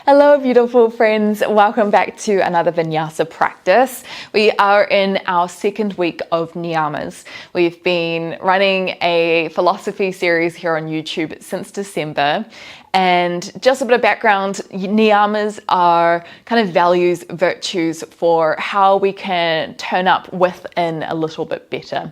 Hello beautiful friends, welcome back to another Vinyasa practice. We are in our second week of niyamas. We've been running a philosophy series here on YouTube since December, and just a bit of background, niyamas are kind of values, virtues for how we can turn up within a little bit better.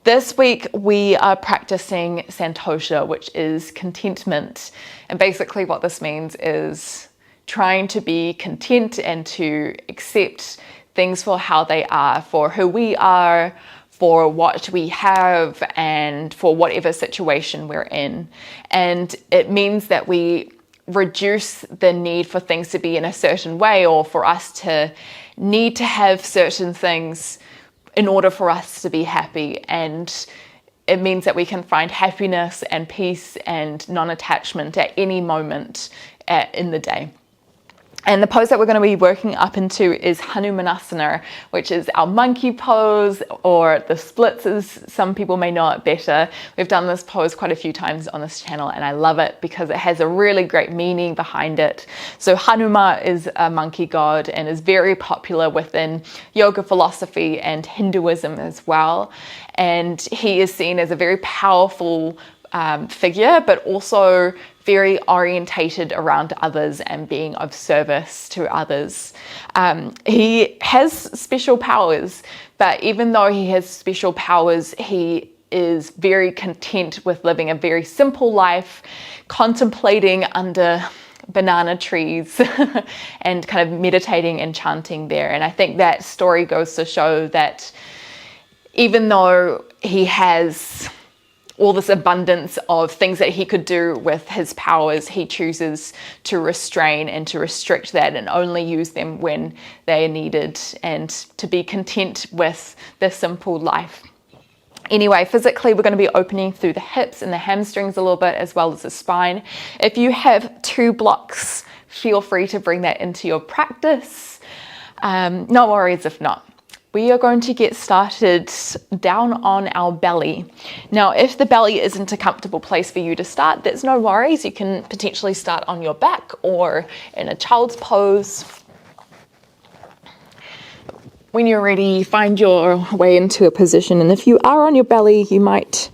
This week we are practicing Santosha, which is contentment, and basically what this means is trying to be content and to accept things for how they are, for who we are, for what we have, and for whatever situation we're in. And it means that we reduce the need for things to be in a certain way, or for us to need to have certain things in order for us to be happy. And it means that we can find happiness and peace and non-attachment at any moment in the day. And the pose that we're going to be working up into is Hanumanasana, which is our monkey pose, or the splits as some people may know it better. We've done this pose quite a few times on this channel and I love it because it has a really great meaning behind it. So Hanuman is a monkey god and is very popular within yoga philosophy and Hinduism as well. And he is seen as a very powerful figure, but also very orientated around others and being of service to others. He has special powers, but even though he has special powers, he is very content with living a very simple life, contemplating under banana trees and kind of meditating and chanting there. And I think that story goes to show that even though he has all this abundance of things that he could do with his powers, he chooses to restrain and to restrict that and only use them when they are needed, and to be content with the simple life. Anyway, physically we're going to be opening through the hips and the hamstrings a little bit, as well as the spine. If you have 2 blocks, feel free to bring that into your practice. No worries if not. We are going to get started down on our belly. Now, if the belly isn't a comfortable place for you to start, there's no worries. You can potentially start on your back or in a child's pose. When you're ready, find your way into a position. And if you are on your belly, you might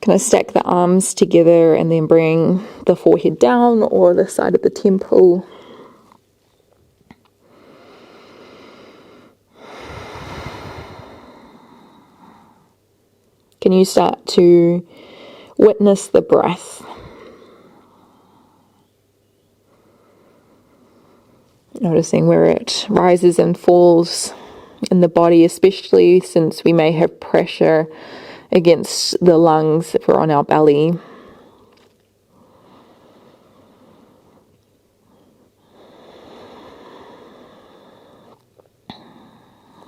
kind of stack the arms together and then bring the forehead down, or the side of the temple. Can you start to witness the breath? Noticing where it rises and falls in the body, especially since we may have pressure against the lungs if we're on our belly.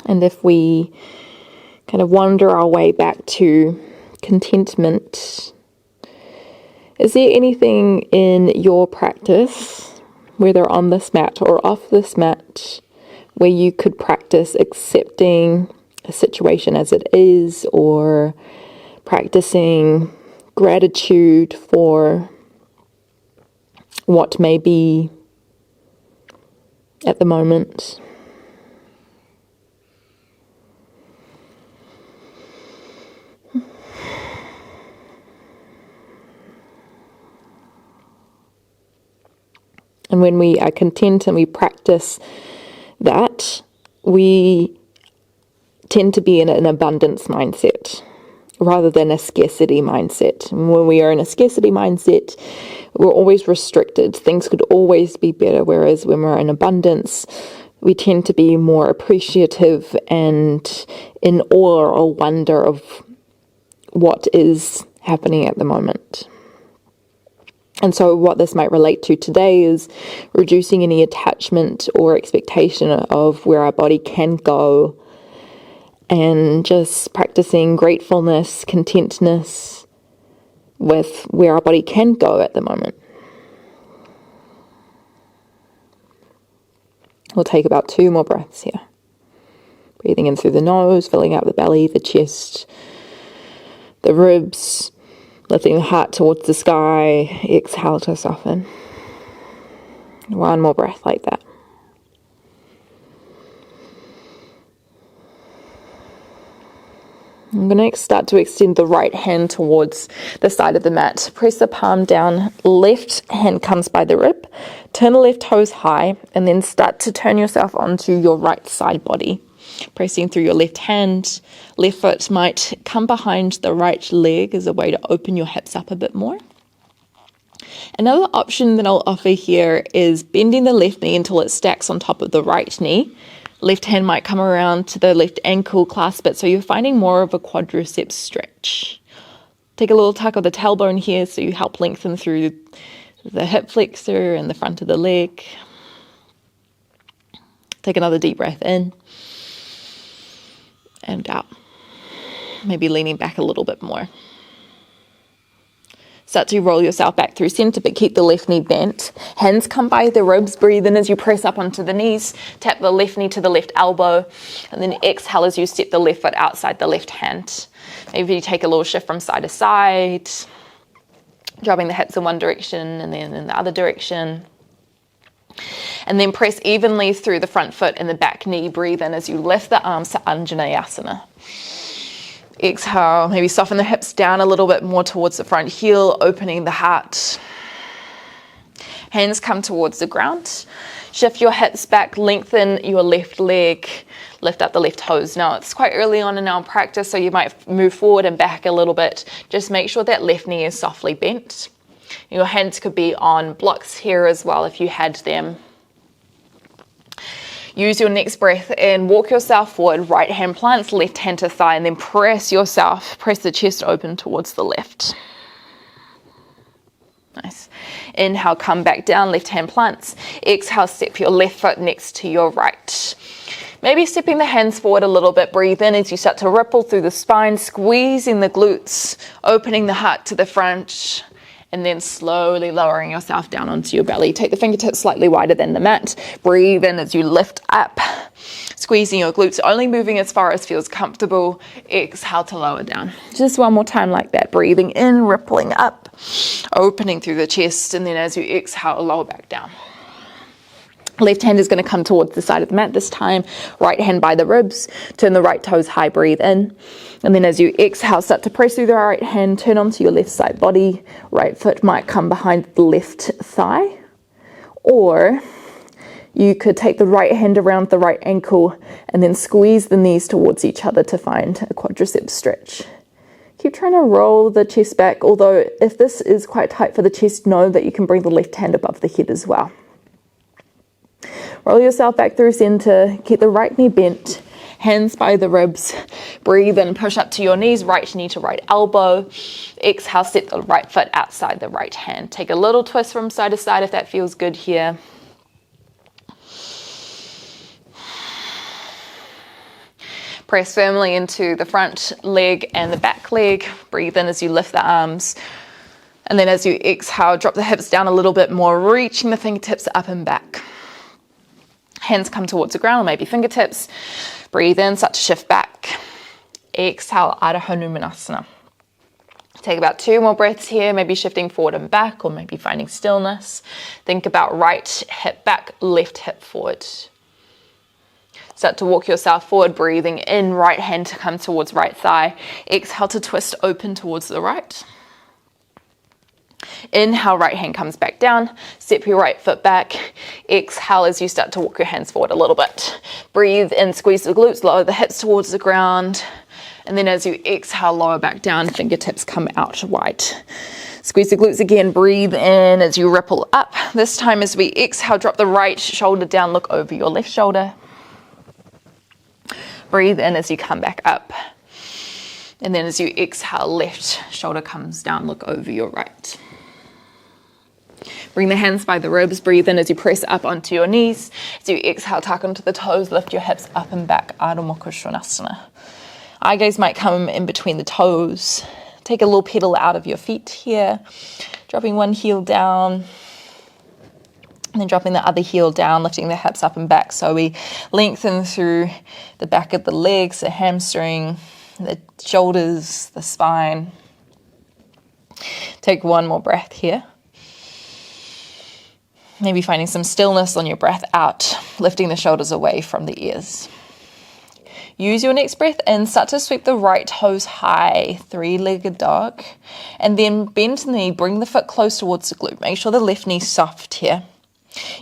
And if we kind of wander our way back to contentment, is there anything in your practice, whether on this mat or off this mat, where you could practice accepting a situation as it is, or practicing gratitude for what may be at the moment? And when we are content and we practice that, we tend to be in an abundance mindset rather than a scarcity mindset. And when we are in a scarcity mindset, we're always restricted. Things could always be better. Whereas when we're in abundance, we tend to be more appreciative and in awe or wonder of what is happening at the moment. And so what this might relate to today is reducing any attachment or expectation of where our body can go, and just practicing gratefulness, contentness with where our body can go at the moment. We'll take about 2 more breaths here. Breathing in through the nose, filling out the belly, the chest, the ribs, lifting the heart towards the sky. Exhale to soften. One more breath like that. I'm going to start to extend the right hand towards the side of the mat. Press the palm down, left hand comes by the rib, turn the left toes high, and then start to turn yourself onto your right side body. Pressing through your left hand, left foot might come behind the right leg as a way to open your hips up a bit more. Another option that I'll offer here is bending the left knee until it stacks on top of the right knee. Left hand might come around to the left ankle, clasp it, so you're finding more of a quadriceps stretch. Take a little tuck of the tailbone here so you help lengthen through the hip flexor and the front of the leg. Take another deep breath in and out. Maybe leaning back a little bit more. Start to roll yourself back through center, but keep the left knee bent. Hands come by the ribs. Breathe in as you press up onto the knees. Tap the left knee to the left elbow. And then exhale as you step the left foot outside the left hand. Maybe you take a little shift from side to side. Dropping the hips in one direction and then in the other direction. And then press evenly through the front foot and the back knee. Breathe in as you lift the arms to Anjaneyasana. Exhale, maybe soften the hips down a little bit more towards the front heel, opening the heart. Hands come towards the ground. Shift your hips back, lengthen your left leg, lift up the left toes. Now, it's quite early on in our practice, so you might move forward and back a little bit. Just make sure that left knee is softly bent. Your hands could be on blocks here as well if you had them. Use your next breath and walk yourself forward. Right hand plants, left hand to thigh, and then press the chest open towards the left. Nice. Inhale, come back down, left hand plants. Exhale, step your left foot next to your right. Maybe stepping the hands forward a little bit. Breathe in as you start to ripple through the spine, squeezing the glutes, opening the heart to the front. And then slowly lowering yourself down onto your belly. Take the fingertips slightly wider than the mat. Breathe in as you lift up, squeezing your glutes, only moving as far as feels comfortable. Exhale to lower down. Just one more time like that. Breathing in, rippling up, opening through the chest, and then as you exhale, lower back down. Left hand is going to come towards the side of the mat this time. Right hand by the ribs. Turn the right toes high, breathe in. And then as you exhale, start to press through the right hand, turn onto your left side body. Right foot might come behind the left thigh. Or you could take the right hand around the right ankle and then squeeze the knees towards each other to find a quadriceps stretch. Keep trying to roll the chest back, although if this is quite tight for the chest, know that you can bring the left hand above the head as well. Roll yourself back through center, keep the right knee bent, hands by the ribs. Breathe in, push up to your knees, right knee to right elbow. Exhale, step the right foot outside the right hand. Take a little twist from side to side if that feels good here. Press firmly into the front leg and the back leg. Breathe in as you lift the arms. And then as you exhale, drop the hips down a little bit more, reaching the fingertips up and back. Hands come towards the ground, maybe fingertips. Breathe in, start to shift back. Exhale, Ardha Hanumanasana. Take about 2 more breaths here, maybe shifting forward and back, or maybe finding stillness. Think about right hip back, left hip forward. Start to walk yourself forward, breathing in, right hand to come towards right thigh. Exhale to twist open towards the right. Inhale, right hand comes back down. Step your right foot back. Exhale as you start to walk your hands forward a little bit. Breathe in, squeeze the glutes, lower the hips towards the ground. And then as you exhale, lower back down, fingertips come out wide. Squeeze the glutes again, breathe in as you ripple up. This time as we exhale, drop the right shoulder down, look over your left shoulder. Breathe in as you come back up. And then as you exhale, left shoulder comes down, look over your right. Bring the hands by the ribs, breathe in as you press up onto your knees. As you exhale, tuck into the toes, lift your hips up and back, Ardha Hanumanasana. Eye gaze might come in between the toes. Take a little pedal out of your feet here, dropping one heel down, and then dropping the other heel down, lifting the hips up and back. So we lengthen through the back of the legs, the hamstring, the shoulders, the spine. Take one more breath here. Maybe finding some stillness on your breath out, lifting the shoulders away from the ears. Use your next breath in, start to sweep the right toes high, three-legged dog, and then bend the knee, bring the foot close towards the glute. Make sure the left knee's soft here.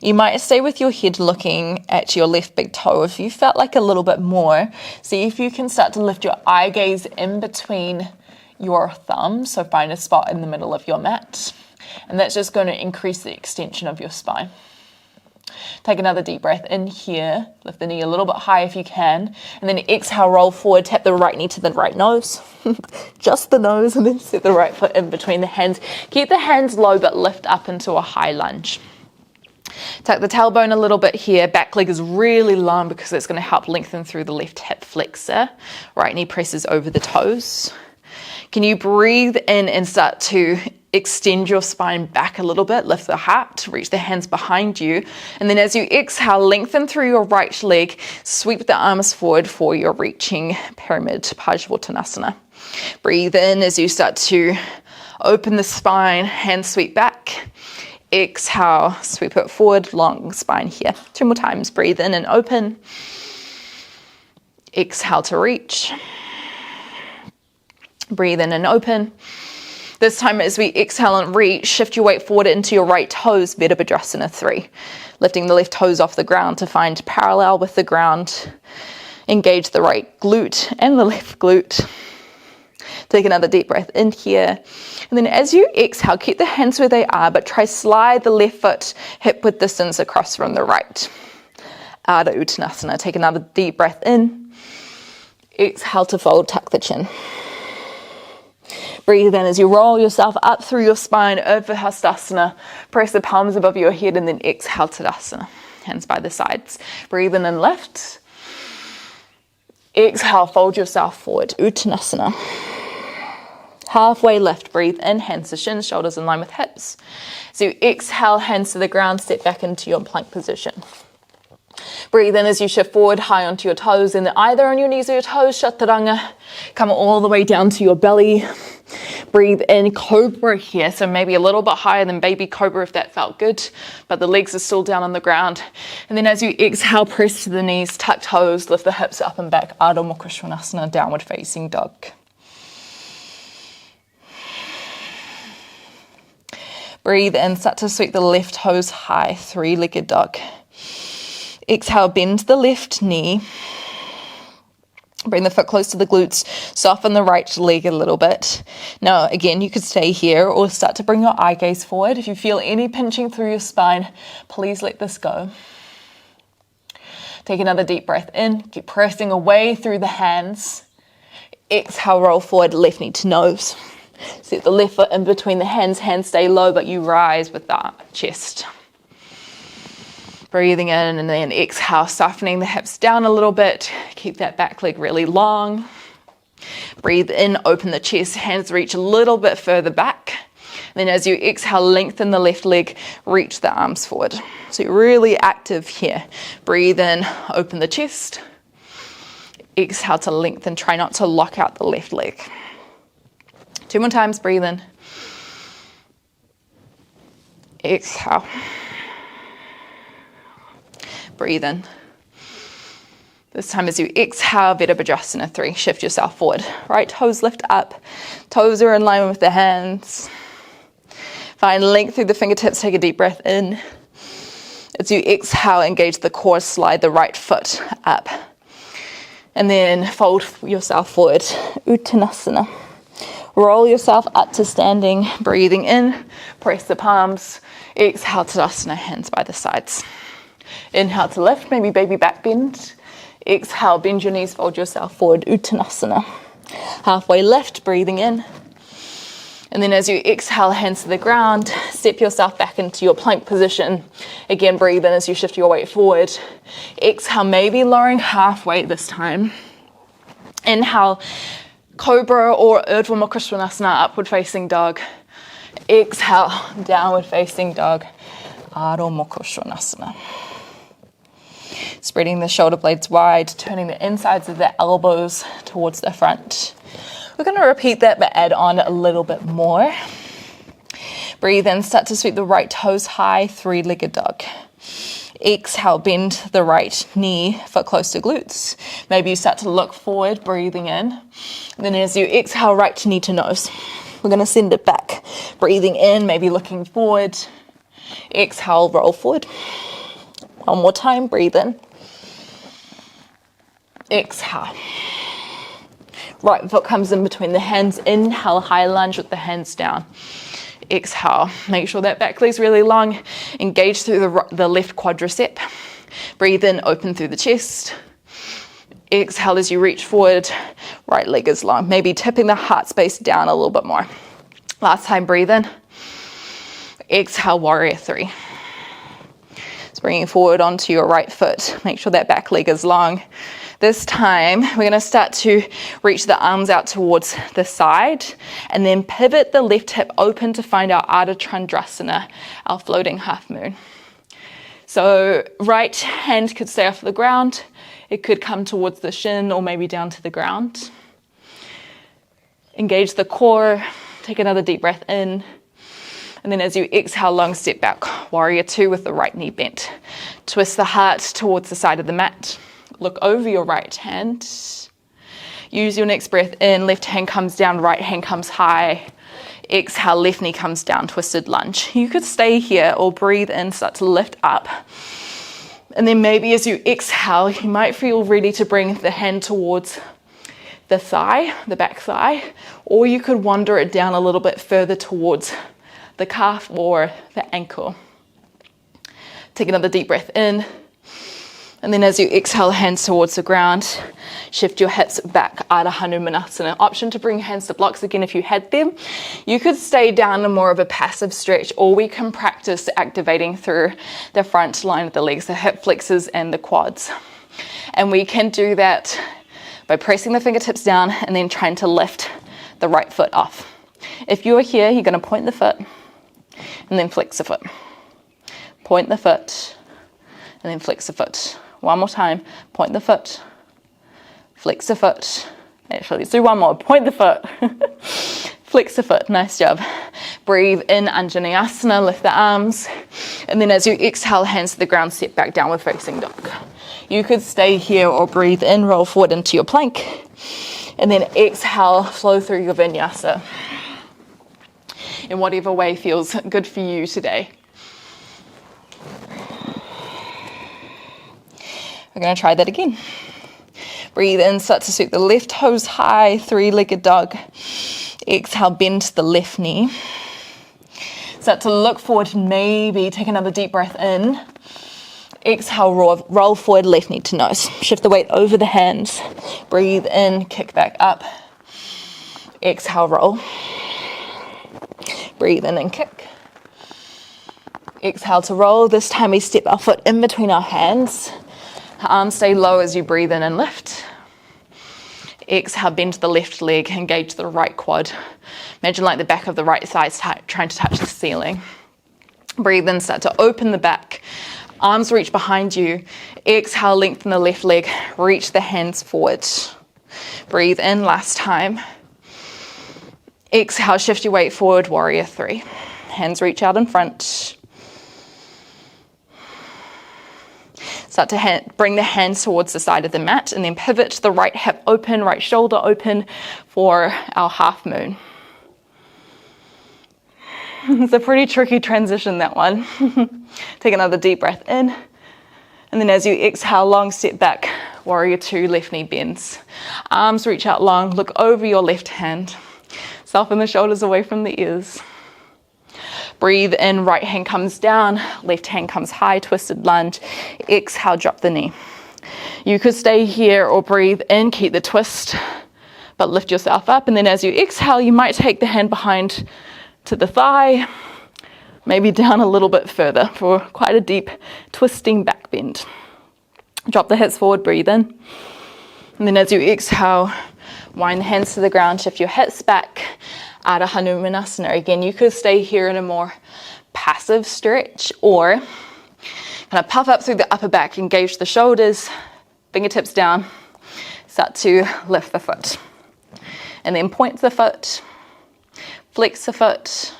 You might stay with your head looking at your left big toe. If you felt like a little bit more, see if you can start to lift your eye gaze in between your thumbs, so find a spot in the middle of your mat, and that's just going to increase the extension of your spine. Take another deep breath in here, lift the knee a little bit high if you can, and then exhale, roll forward, tap the right knee to the right nose, just the nose, and then set the right foot in between the hands. Keep the hands low but lift up into a high lunge. Tuck the tailbone a little bit here, back leg is really long because it's going to help lengthen through the left hip flexor. Right knee presses over the toes. Can you breathe in and start to extend your spine back a little bit, lift the heart, reach the hands behind you, and then as you exhale, lengthen through your right leg, sweep the arms forward for your reaching pyramid, Parsvottanasana. Breathe in as you start to open the spine, hands sweep back. Exhale, sweep it forward, long spine here. 2 more times, breathe in and open. Exhale to reach. Breathe in and open. This time as we exhale and reach, shift your weight forward into your right toes, Virabhadrasana 3. Lifting the left toes off the ground to find parallel with the ground. Engage the right glute and the left glute. Take another deep breath in here. And then as you exhale, keep the hands where they are, but try slide the left foot hip width distance across from the right. Ardha Uttanasana. Take another deep breath in. Exhale to fold, tuck the chin. Breathe in as you roll yourself up through your spine, Urdhva Hastasana. Press the palms above your head and then exhale Tadasana. Hands by the sides. Breathe in and lift. Exhale, fold yourself forward, Uttanasana. Halfway lift, breathe in, hands to shins, shoulders in line with hips. So exhale, hands to the ground, step back into your plank position. Breathe in as you shift forward, high onto your toes, and either on your knees or your toes, Chaturanga. Come all the way down to your belly. Breathe in, cobra here, so maybe a little bit higher than baby cobra if that felt good, but the legs are still down on the ground. And then as you exhale, press to the knees, tuck toes, lift the hips up and back, Ardha Mukha Svanasana, downward facing dog. Breathe in, start to sweep the left toes high, three-legged dog. Exhale, bend the left knee. Bring the foot close to the glutes. Soften the right leg a little bit. Now, again, you could stay here or start to bring your eye gaze forward. If you feel any pinching through your spine, please let this go. Take another deep breath in. Keep pressing away through the hands. Exhale, roll forward, left knee to nose. Set the left foot in between the hands. Hands stay low, but you rise with that chest. Breathing in and then exhale, softening the hips down a little bit. Keep that back leg really long. Breathe in, open the chest, hands reach a little bit further back. Then as you exhale, lengthen the left leg, reach the arms forward. So you're really active here. Breathe in, open the chest. Exhale to lengthen, try not to lock out the left leg. 2 more times, breathe in. Exhale. Breathe in. This time as you exhale, Virabhadrasana 3, shift yourself forward. Right toes lift up, toes are in line with the hands. Find length through the fingertips, take a deep breath in. As you exhale, engage the core, slide the right foot up. And then fold yourself forward, Uttanasana. Roll yourself up to standing, breathing in, press the palms, exhale Tadasana, hands by the sides. Inhale to lift, maybe baby back bend. Exhale, bend your knees, fold yourself forward, Uttanasana. Halfway lift, breathing in. And then as you exhale, hands to the ground, step yourself back into your plank position. Again, breathe in as you shift your weight forward. Exhale, maybe lowering halfway this time. Inhale, Cobra or Urdhva Mukha Svanasana, upward facing dog. Exhale, downward facing dog, Ardha Mukha Svanasana. Spreading the shoulder blades wide, turning the insides of the elbows towards the front. We're going to repeat that but add on a little bit more. Breathe in, start to sweep the right toes high, three-legged dog. Exhale, bend the right knee, foot close to glutes. Maybe you start to look forward, breathing in. And then as you exhale, right knee to nose. We're going to send it back. Breathing in, maybe looking forward. Exhale, roll forward. One more time, breathe in. Exhale. Right foot comes in between the hands. Inhale, high lunge with the hands down. Exhale. Make sure that back leg's really long. Engage through the left quadricep. Breathe in, open through the chest. Exhale as you reach forward. Right leg is long. Maybe tipping the heart space down a little bit more. Last time, breathe in. Exhale, warrior three. So bringing forward onto your right foot. Make sure that back leg is long. This time, we're going to start to reach the arms out towards the side and then pivot the left hip open to find our Ardha Chandrasana, our floating half moon. So right hand could stay off the ground. It could come towards the shin or maybe down to the ground. Engage the core. Take another deep breath in. And then as you exhale, long step back. Warrior two with the right knee bent. Twist the heart towards the side of the mat. Look over your right hand. Use your next breath in. Left hand comes down, right hand comes high. Exhale, left knee comes down, twisted lunge. You could stay here or breathe in, start to lift up. And then maybe as you exhale, you might feel ready to bring the hand towards the thigh, the back thigh, or you could wander it down a little bit further towards the calf or the ankle. Take another deep breath in. And then as you exhale, hands towards the ground, shift your hips back, Ardha Hanumanasana. Option to bring hands to blocks again if you had them. You could stay down in more of a passive stretch, or we can practice activating through the front line of the legs, the hip flexors and the quads. And we can do that by pressing the fingertips down and then trying to lift the right foot off. If you're here, you're going to point the foot and then flex the foot. Point the foot and then flex the foot. One more time, point the foot, flex the foot. Actually, let's do one more. Point the foot, flex the foot. Nice job. Breathe in, Anjaneyasana, lift the arms. And then as you exhale, hands to the ground, step back, downward facing dog. You could stay here or breathe in, roll forward into your plank. And then exhale, flow through your Vinyasa. In whatever way feels good for you today. We're going to try that again. Breathe in, start to sweep the left toes high, three-legged dog. Exhale, bend the left knee. Start to look forward, maybe take another deep breath in. Exhale, roll forward, left knee to nose. Shift the weight over the hands. Breathe in, kick back up. Exhale, roll. Breathe in and kick. Exhale to roll. This time we step our foot in between our hands. Arms stay low as you breathe in and lift. Exhale, bend the left leg, engage the right quad. Imagine like the back of the right thigh is trying to touch the ceiling. Breathe in, start to open the back. Arms reach behind you. Exhale, lengthen the left leg, reach the hands forward. Breathe in, last time. Exhale, shift your weight forward, warrior three. Hands reach out in front. Start to bring the hands towards the side of the mat and then pivot the right hip open, right shoulder open for our half moon. It's a pretty tricky transition, that one. Take another deep breath in. And then as you exhale, long step back, warrior two, left knee bends. Arms reach out long, look over your left hand. Soften the shoulders away from the ears. Breathe in, right hand comes down, left hand comes high, twisted lunge. Exhale, drop the knee. You could stay here or breathe in, keep the twist, but lift yourself up. And then as you exhale, you might take the hand behind to the thigh, maybe down a little bit further for quite a deep twisting back bend. Drop the hips forward, breathe in. And then as you exhale, wind the hands to the ground, shift your hips back. Ardha Hanumanasana. Again, you could stay here in a more passive stretch or kind of puff up through the upper back, engage the shoulders, fingertips down, start to lift the foot. And then point the foot, flex the foot,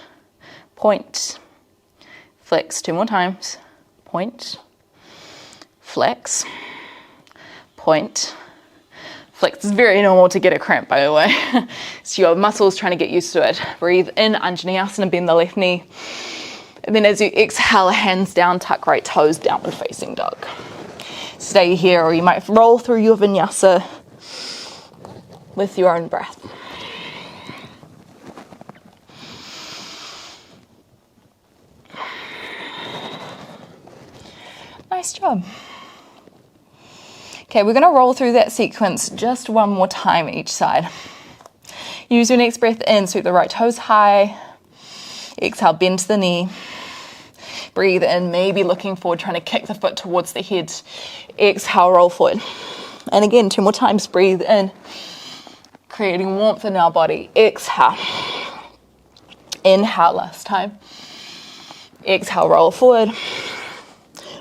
point, flex, 2 more times, point, flex, point, flex. It's very normal to get a cramp, by the way. So your muscles trying to get used to it. Breathe in, Anjaneyasana, bend the left knee. And then as you exhale, hands down, tuck right toes, downward facing dog. Stay here, or you might roll through your vinyasa with your own breath. Nice job. Okay, we're going to roll through that sequence just one more time each side. Use your next breath in, sweep the right toes high. Exhale, bend the knee. Breathe in, maybe looking forward, trying to kick the foot towards the head. Exhale, roll forward. And again, 2 more times, breathe in, creating warmth in our body. Exhale. Inhale, last time. Exhale, roll forward.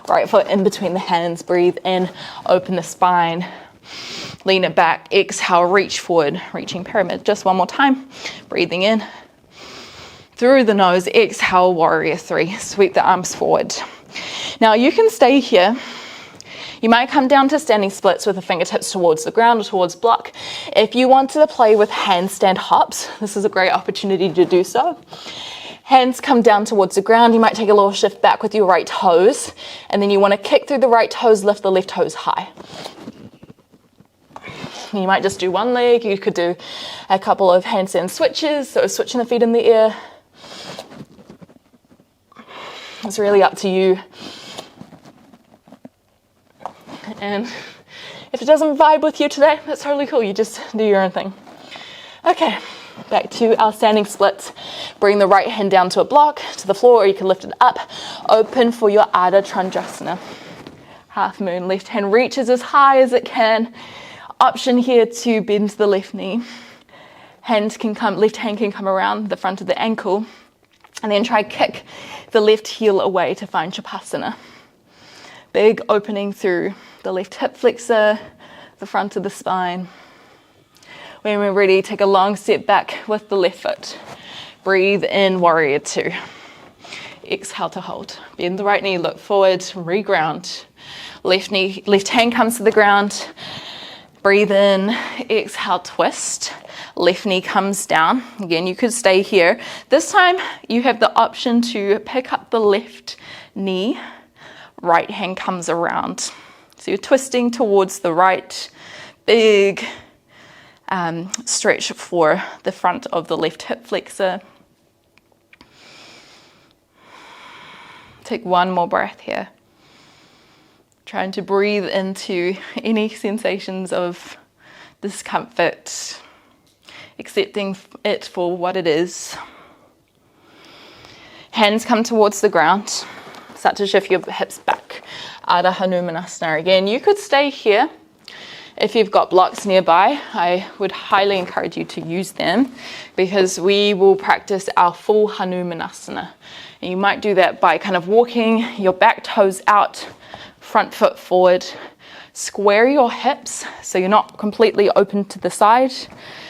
Right foot in between the hands, breathe in, open the spine, lean it back. Exhale, reach forward, reaching pyramid. Just one more time, breathing in. Through the nose, exhale, warrior 3. Sweep the arms forward. Now you can stay here. You might come down to standing splits with the fingertips towards the ground or towards block. If you want to play with handstand hops, this is a great opportunity to do so. Hands come down towards the ground. You might take a little shift back with your right toes. And then you want to kick through the right toes, lift the left toes high. You might just do one leg. You could do a couple of handstand switches, so switching the feet in the air. It's really up to you. And if it doesn't vibe with you today, that's totally cool. You just do your own thing. Okay, back to our standing splits. Bring the right hand down to a block, to the floor, or you can lift it up. Open for your Ardha Chandrasana. Half moon, left hand reaches as high as it can. Option here to bend the left knee. Left hand can come around the front of the ankle. And then try kick the left heel away to find Shavasana. Big opening through the left hip flexor, the front of the spine. When we're ready, take a long step back with the left foot. Breathe in, warrior 2. Exhale to hold. Bend the right knee, look forward, reground. Left hand comes to the ground. Breathe in, exhale, twist. Left knee comes down. Again, you could stay here. This time you have the option to pick up the left knee. Right hand comes around. So you're twisting towards the right. Big stretch for the front of the left hip flexor. Take one more breath here. Trying to breathe into any sensations of discomfort. Accepting it for what it is. Hands come towards the ground. Start to shift your hips back. Ardha Hanumanasana again. You could stay here. If you've got blocks nearby, I would highly encourage you to use them because we will practice our full Hanumanasana. And you might do that by kind of walking your back toes out, front foot forward. Square your hips so you're not completely open to the side.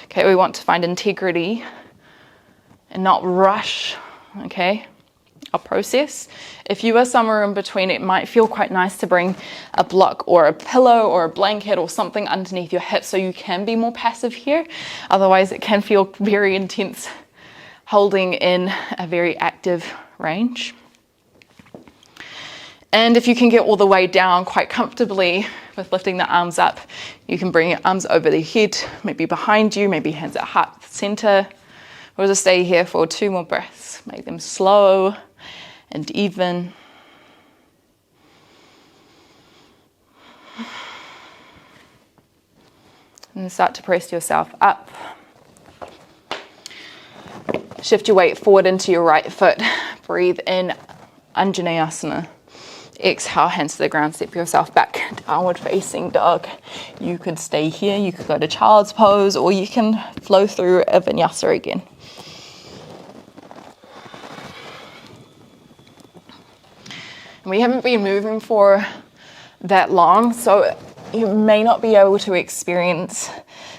Okay, we want to find integrity and not rush, okay, our process. If you are somewhere in between, it might feel quite nice to bring a block or a pillow or a blanket or something underneath your hips so you can be more passive here. Otherwise, it can feel very intense holding in a very active range. And if you can get all the way down quite comfortably with lifting the arms up, you can bring your arms over the head, maybe behind you, maybe hands at heart center. We'll just stay here for 2 more breaths. Make them slow and even. And start to press yourself up. Shift your weight forward into your right foot. Breathe in, Anjaneyasana. Exhale, hands to the ground, step yourself back, downward facing dog. You could stay here, you could go to child's pose, or you can flow through a vinyasa again. And we haven't been moving for that long, so you may not be able to experience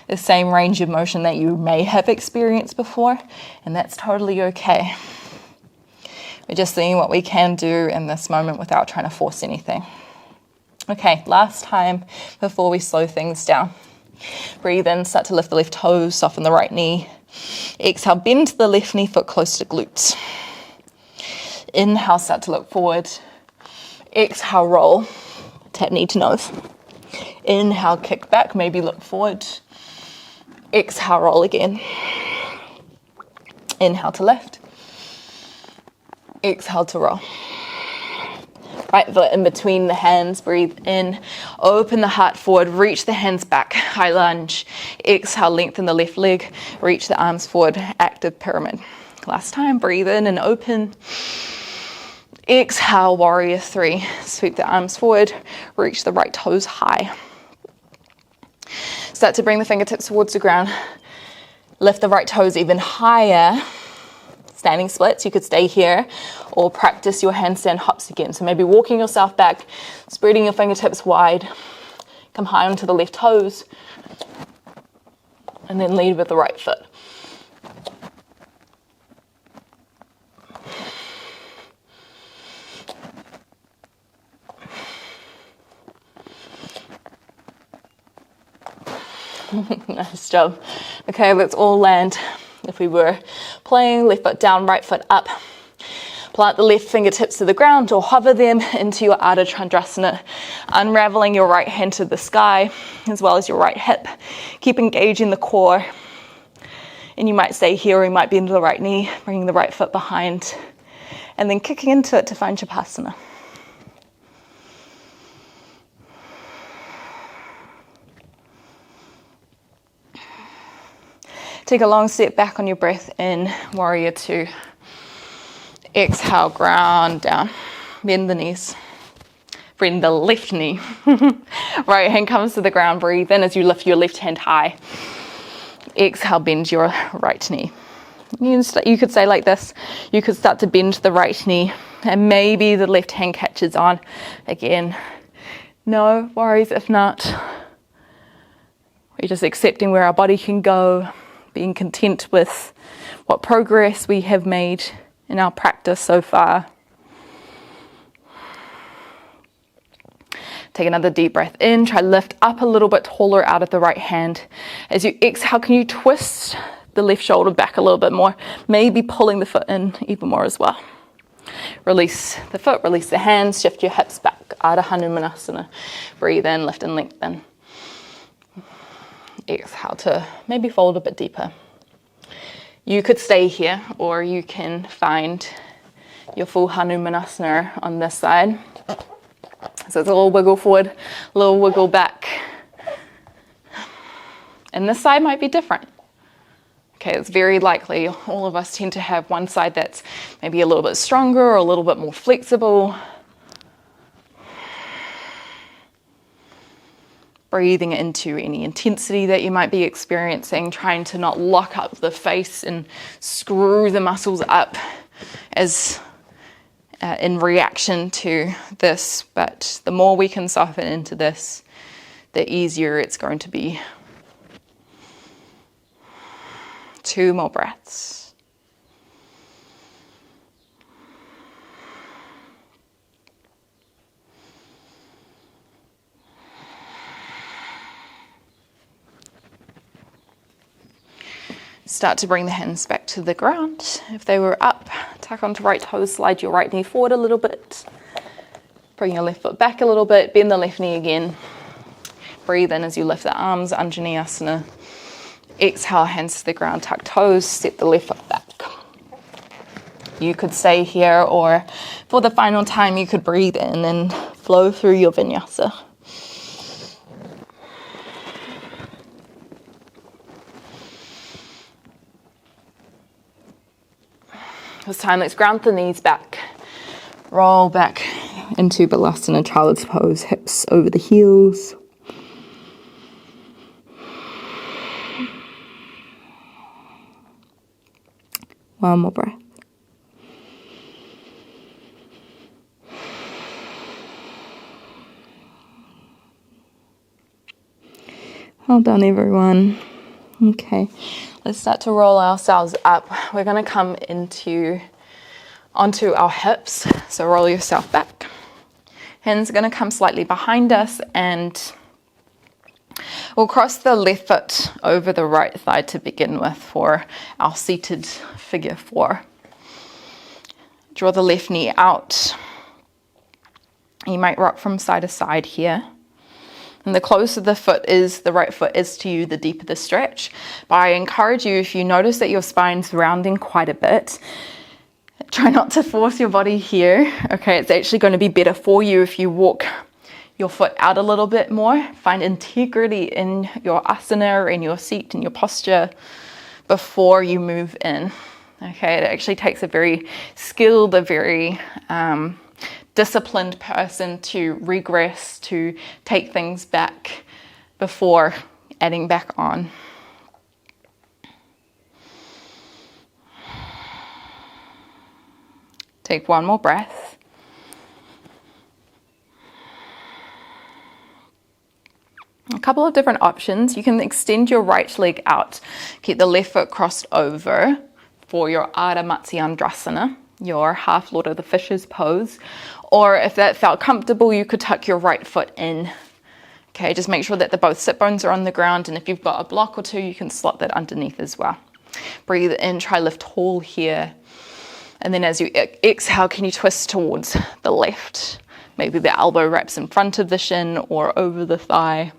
the same range of motion that you may have experienced before, and that's totally okay. We're just seeing what we can do in this moment without trying to force anything. Okay, last time before we slow things down. Breathe in, start to lift the left toes, soften the right knee. Exhale, bend the left knee foot close to glutes. Inhale, start to look forward. Exhale, roll. Tap knee to nose. Inhale, kick back, maybe look forward. Exhale, roll again. Inhale to lift. Exhale to roll. Right foot in between the hands, breathe in, open the heart forward, reach the hands back, high lunge. Exhale, lengthen the left leg, reach the arms forward, active pyramid. Last time, breathe in and open. Exhale, warrior three. Sweep the arms forward, reach the right toes high. Start to bring the fingertips towards the ground. Lift the right toes even higher. Standing splits, you could stay here or practice your handstand hops again. So maybe walking yourself back, spreading your fingertips wide, come high onto the left toes, and then lead with the right foot. Nice job. Okay, let's all land. If we were playing, left foot down, right foot up. Plant the left fingertips to the ground or hover them into your Ardha Chandrasana, unraveling your right hand to the sky as well as your right hip. Keep engaging the core. And you might stay here or you might bend the right knee, bringing the right foot behind, and then kicking into it to find Shavasana. Take a long step back on your breath in, warrior two. Exhale, ground down. Bend the knees. Bend the left knee. Right hand comes to the ground, breathe in as you lift your left hand high. Exhale, bend your right knee. You could say like this. You could start to bend the right knee and maybe the left hand catches on. Again, no worries if not. We're just accepting where our body can go, being content with what progress we have made in our practice so far. Take another deep breath in. Try lift up a little bit taller out of the right hand. As you exhale, can you twist the left shoulder back a little bit more? Maybe pulling the foot in even more as well. Release the foot, release the hands, shift your hips back. Ardha Hanumanasana. Breathe in, lift and lengthen. Exhale to maybe fold a bit deeper. You could stay here or you can find your full Hanumanasana on this side. So it's a little wiggle forward, a little wiggle back. And this side might be different. Okay, it's very likely all of us tend to have one side that's maybe a little bit stronger or a little bit more flexible. Breathing into any intensity that you might be experiencing, trying to not lock up the face and screw the muscles up as in reaction to this. But the more we can soften into this, the easier it's going to be. 2 more breaths. Start to bring the hands back to the ground. If they were up, tuck onto right toes, slide your right knee forward a little bit. Bring your left foot back a little bit, bend the left knee again. Breathe in as you lift the arms, Anjaneyasana. Exhale, hands to the ground, tuck toes, step the left foot back. You could stay here, or for the final time, you could breathe in and flow through your Vinyasa. This time, let's ground the knees back. Roll back into Balasana, child's pose, hips over the heels. One more breath. Well done, everyone. Okay, let's start to roll ourselves up. We're going to come into onto our hips. So roll yourself back. Hands are going to come slightly behind us, and we'll cross the left foot over the right thigh to begin with for our seated figure 4. Draw the left knee out. You might rock from side to side here. And the closer the right foot is to you, the deeper the stretch. But I encourage you, if you notice that your spine's rounding quite a bit, try not to force your body here. Okay, it's actually going to be better for you if you walk your foot out a little bit more. Find integrity in your asana, in your seat, in your posture before you move in. Okay, it actually takes a very skilled, a very disciplined person to regress, to take things back before adding back on. Take one more breath. A couple of different options. You can extend your right leg out. Keep the left foot crossed over for your Ardha Matsyendrasana, your half Lord of the Fishes pose. Or if that felt comfortable, you could tuck your right foot in. Okay, just make sure that both sit bones are on the ground, and if you've got a block or two, you can slot that underneath as well. Breathe in, try lift tall here. And then as you exhale, can you twist towards the left? Maybe the elbow wraps in front of the shin or over the thigh.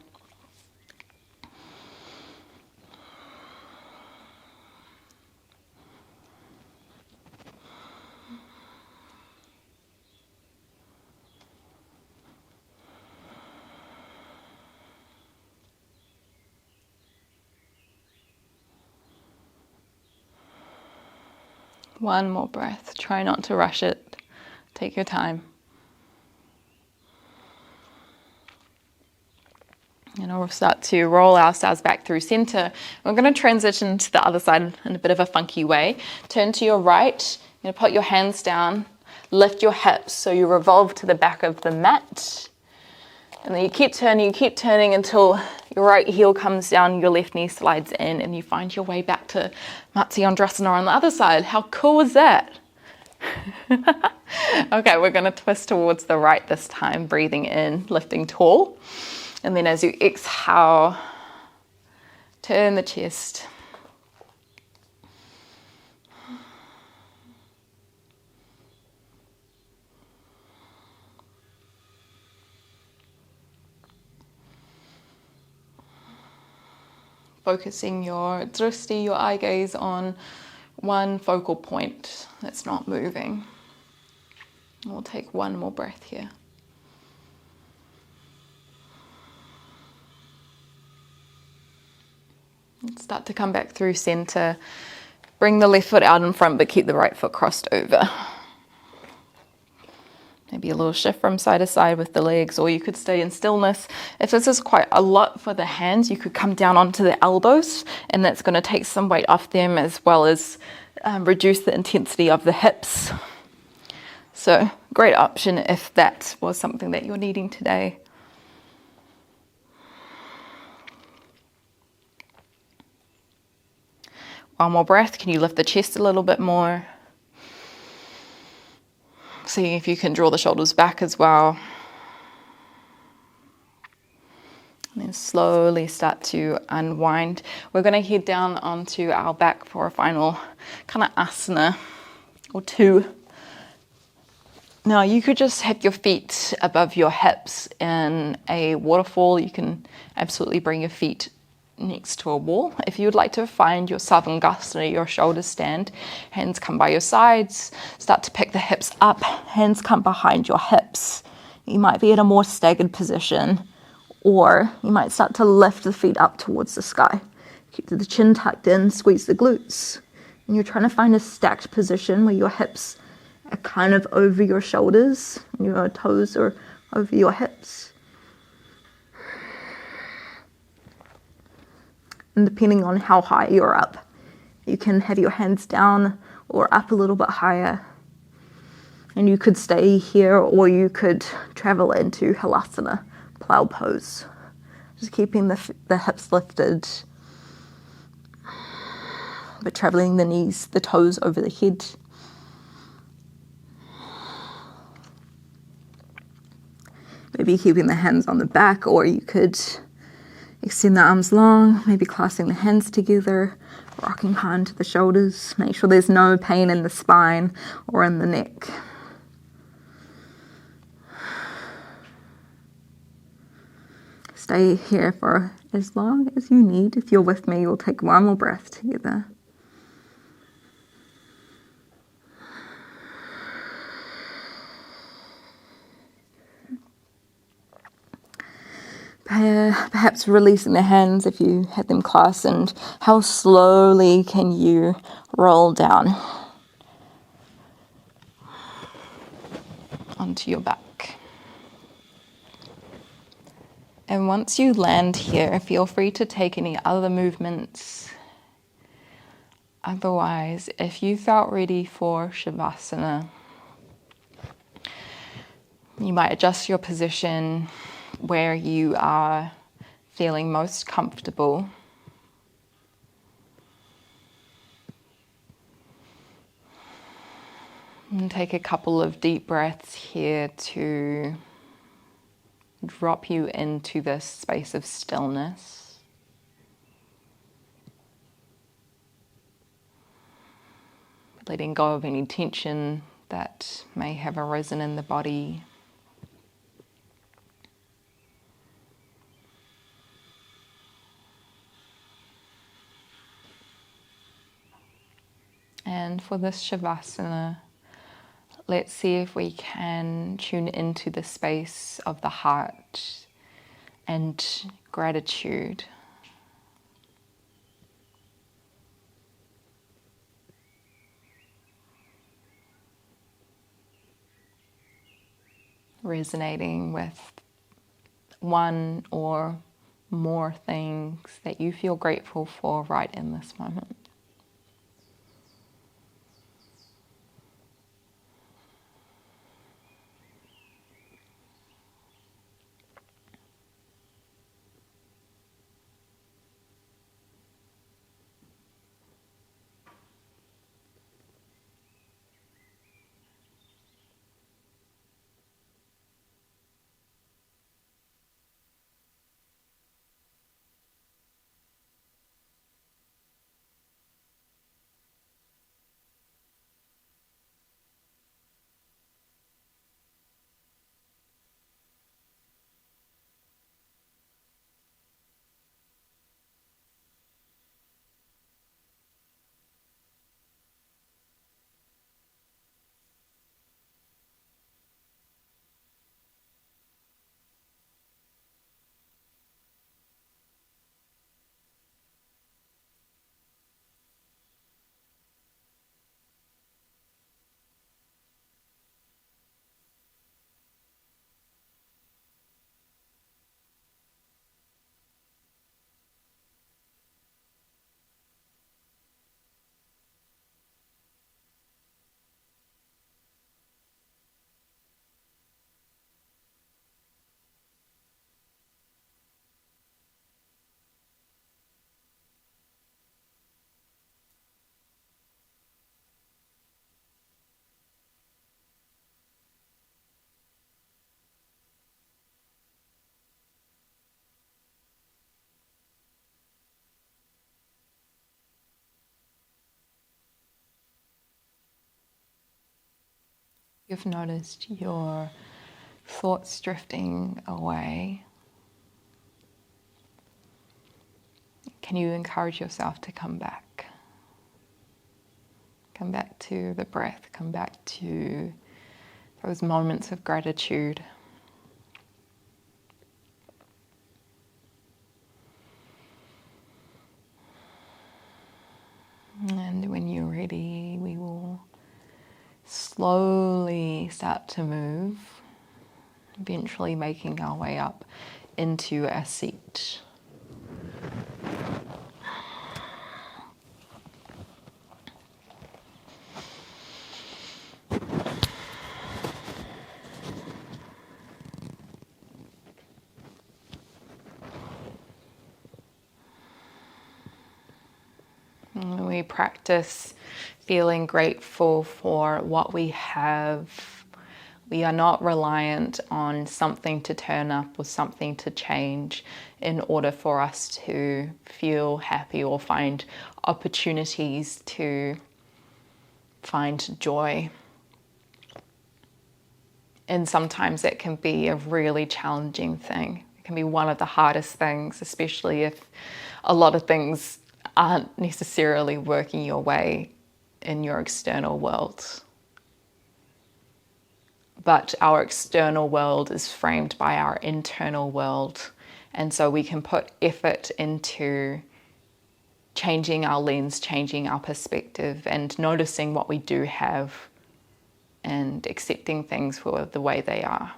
One more breath. Try not to rush it. Take your time. And we'll start to roll ourselves back through center. We're going to transition to the other side in a bit of a funky way. Turn to your right. You're going to put your hands down. Lift your hips so you revolve to the back of the mat. And then you keep turning until your right heel comes down, your left knee slides in, and you find your way back to Matsyendrasana on the other side. How cool is that? Okay, we're going to twist towards the right this time, breathing in, lifting tall. And then as you exhale, turn the chest. Focusing your drishti, your eye gaze, on one focal point that's not moving. We'll take one more breath here. And start to come back through center. Bring the left foot out in front, but keep the right foot crossed over. Maybe a little shift from side to side with the legs, or you could stay in stillness. If this is quite a lot for the hands, you could come down onto the elbows, and that's going to take some weight off them, as well as reduce the intensity of the hips. So great option if that was something that you're needing today. One more breath. Can you lift the chest a little bit more? See if you can draw the shoulders back as well. And then slowly start to unwind. We're going to head down onto our back for a final kind of asana or two. Now you could just have your feet above your hips in a waterfall. You can absolutely bring your feet next to a wall. If you would like to find your Savangasana, your shoulder stand, hands come by your sides, start to pick the hips up, hands come behind your hips. You might be in a more staggered position, or you might start to lift the feet up towards the sky. Keep the chin tucked in, squeeze the glutes. And you're trying to find a stacked position where your hips are kind of over your shoulders, and your toes are over your hips. And depending on how high you're up, you can have your hands down or up a little bit higher. And you could stay here, or you could travel into Halasana, plow pose. Just keeping the hips lifted, but traveling the knees, the toes over the head. maybe keeping the hands on the back, or you could extend the arms long, maybe clasping the hands together, rocking hard into the shoulders. Make sure there's no pain in the spine or in the neck. Stay here for as long as you need. If you're with me, we'll take one more breath together. Perhaps releasing the hands if you had them clasped, and how slowly can you roll down onto your back. And once you land here, feel free to take any other movements. Otherwise, if you felt ready for Savasana, you might adjust your position where you are feeling most comfortable. And take a couple of deep breaths here to drop you into this space of stillness. Letting go of any tension that may have arisen in the body. And for this Shavasana, let's see if we can tune into the space of the heart and gratitude. Resonating with one or more things that you feel grateful for right in this moment. You've noticed your thoughts drifting away. Can you encourage yourself to come back? Come back to the breath, come back to those moments of gratitude. And when you're ready, we will slowly start to move, eventually making our way up into a seat. We practice feeling grateful for what we have, We are not reliant on something to turn up or something to change in order for us to feel happy or find opportunities to find joy. And sometimes it can be a really challenging thing. It can be one of the hardest things, especially if a lot of things aren't necessarily working your way in your external world. But our external world is framed by our internal world. And so we can put effort into changing our lens, changing our perspective, and noticing what we do have and accepting things for the way they are.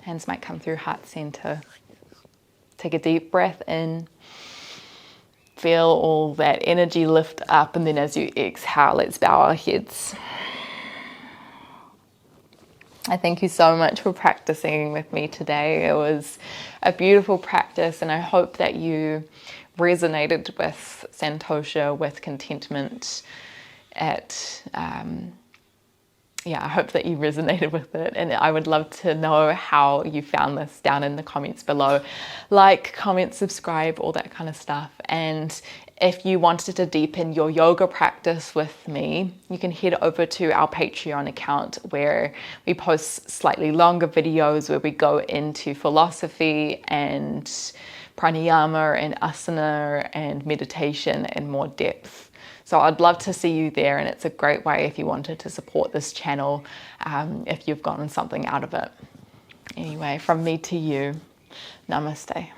Hands might come through heart center. Take a deep breath in. Feel all that energy lift up, and then as you exhale, let's bow our heads. I thank you so much for practicing with me today. It was a beautiful practice, and I hope that you resonated with Santosha, with contentment I hope that you resonated with it, and I would love to know how you found this down in the comments below. Like, comment, subscribe, all that kind of stuff. And if you wanted to deepen your yoga practice with me, you can head over to our Patreon account where we post slightly longer videos where we go into philosophy and pranayama and asana and meditation in more depth. So I'd love to see you there, and it's a great way if you wanted to support this channel, if you've gotten something out of it. Anyway, from me to you, namaste.